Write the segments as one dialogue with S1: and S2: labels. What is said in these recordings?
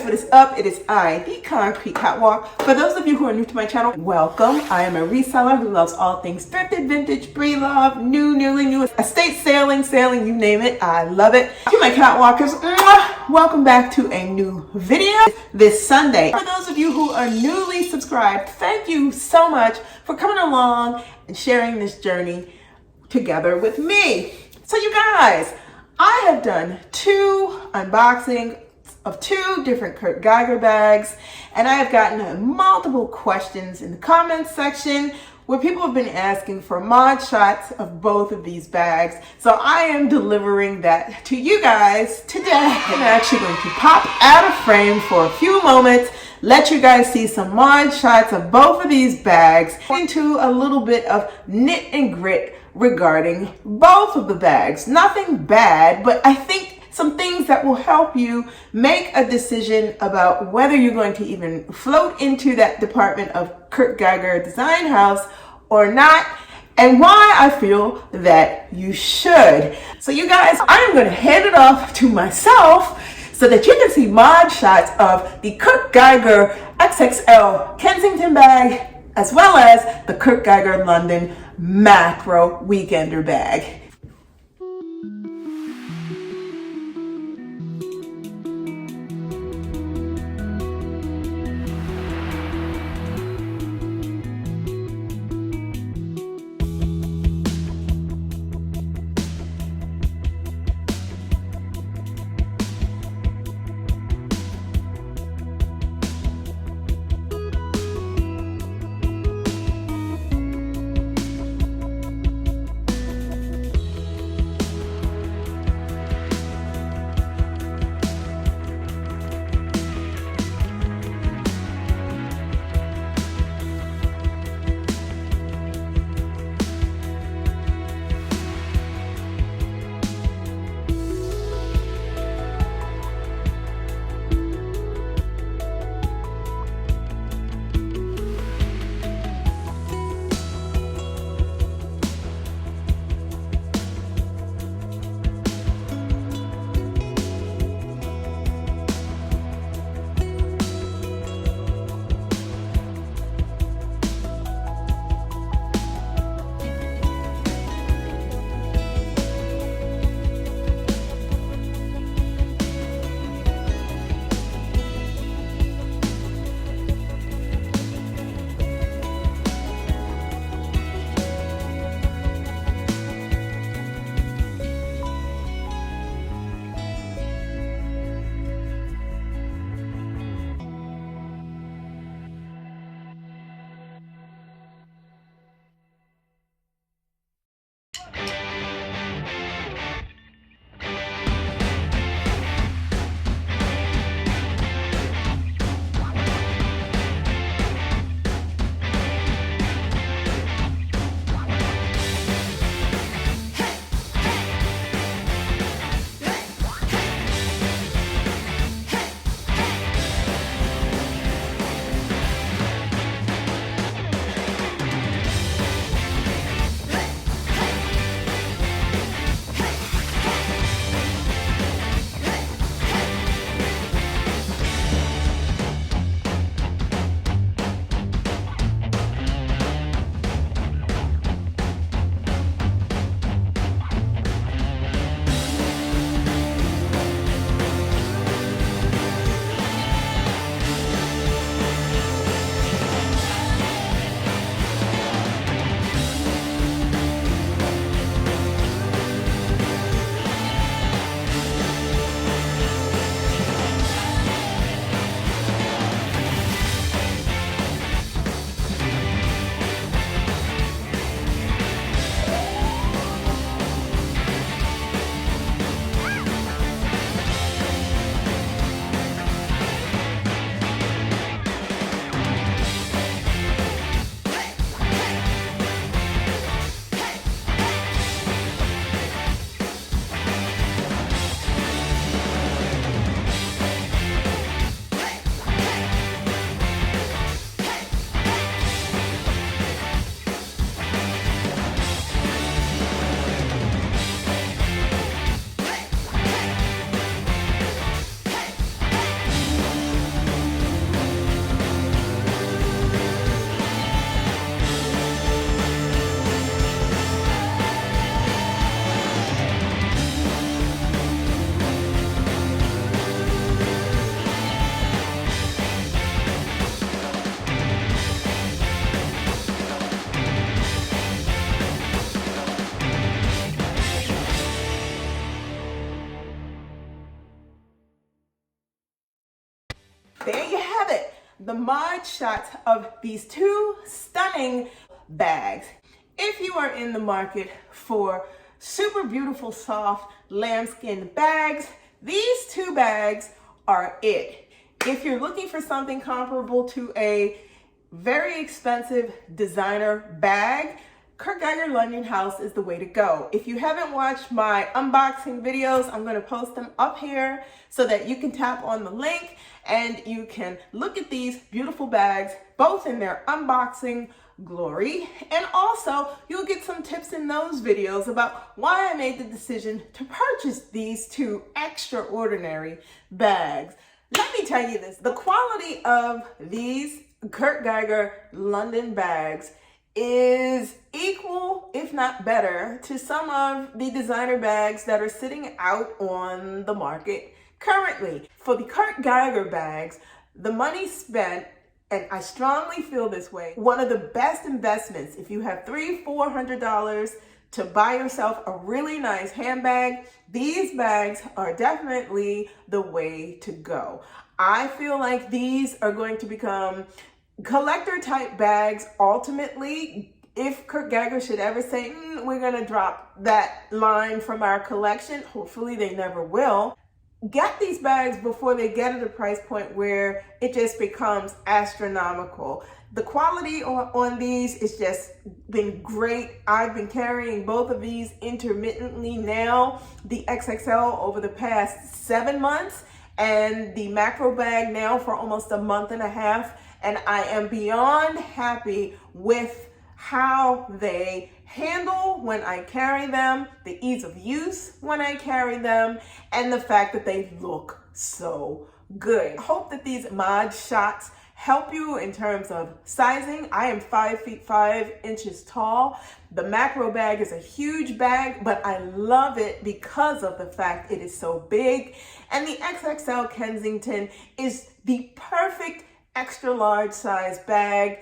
S1: guys, what is up? It is I, the Concrete Catwalk. For those of you who are new to my channel, welcome. I am a reseller who loves all things thrifted, vintage, pre-love, new, nearly new, estate sailing, you name it. I love it. To my catwalkers, welcome back to a new video this Sunday. For those of you who are newly subscribed, thank you so much for coming along and sharing this journey together with me. So you guys, I have done 2 unboxings of 2 different Kurt Geiger bags, and I have gotten multiple questions in the comments section where people have been asking for mod shots of both of these bags. So I am delivering that to you guys today. I'm actually going to pop out of frame for a few moments, let you guys see some mod shots of both of these bags, into a little bit of knit and grit regarding both of the bags. Nothing bad, but I think some things that will help you make a decision about whether you're going to even float into that department of Kurt Geiger Design House or not, and why I feel that you should. So you guys, I'm going to hand it off to myself so that you can see mod shots of the Kurt Geiger XXL Kensington bag, as well as the Kurt Geiger London Macro Weekender bag. the mod shots of these two stunning bags. If you are in the market for super beautiful, soft lambskin bags, these two bags are it. If you're looking for something comparable to a very expensive designer bag, Kurt Geiger London House is the way to go. If you haven't watched my unboxing videos, I'm going to post them up here so that you can tap on the link and you can look at these beautiful bags, both in their unboxing glory, and also you'll get some tips in those videos about why I made the decision to purchase these two extraordinary bags. Let me tell you this, the quality of these Kurt Geiger London bags is equal, if not better, to some of the designer bags that are sitting out on the market currently. For the Kurt Geiger bags, the money spent, and I strongly feel this way, one of the best investments, if you have $300-400 to buy yourself a really nice handbag, these bags are definitely the way to go. I feel like these are going to become collector type bags ultimately. If Kurt Geiger should ever say, we're gonna drop that line from our collection, hopefully they never will, get these bags before they get at a price point where it just becomes astronomical. The quality on these is just been great. I've been carrying both of these intermittently now, the XXL over the past 7 months and the macro bag now for almost a month and a half. And I am beyond happy with how they handle when I carry them, the ease of use when I carry them, and the fact that they look so good. I hope that these mod shots help you in terms of sizing. I am 5 feet 5 inches tall. The macro bag is a huge bag, but I love it because of the fact it is so big. And the XXL Kensington is the perfect extra large size bag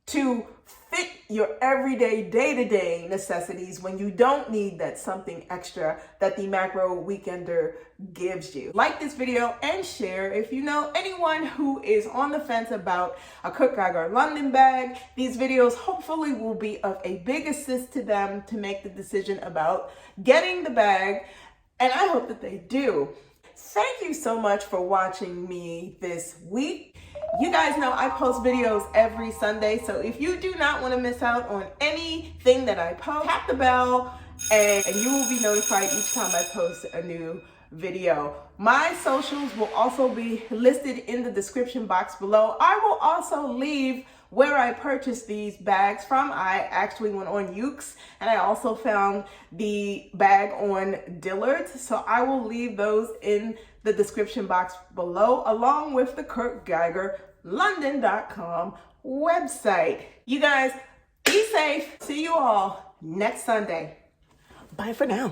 S1: to fit your everyday day-to-day necessities when you don't need that something extra that the macro weekender gives you. Like this video and share if you know anyone who is on the fence about a Kurt Geiger London bag. These videos hopefully will be of a big assist to them to make the decision about getting the bag, and I hope that they do. Thank you so much for watching me this week. You guys know I post videos every Sunday, so if you do not want to miss out on anything that I post, tap the bell and you will be notified each time I post a new video. My socials will also be listed in the description box below. I will also leave where I purchased these bags from. I actually went on Ukes and I also found the bag on Dillard's. So I will leave those in the description box below, along with the kurtgeigerlondon.com website. You guys be safe. See you all next Sunday. Bye for now.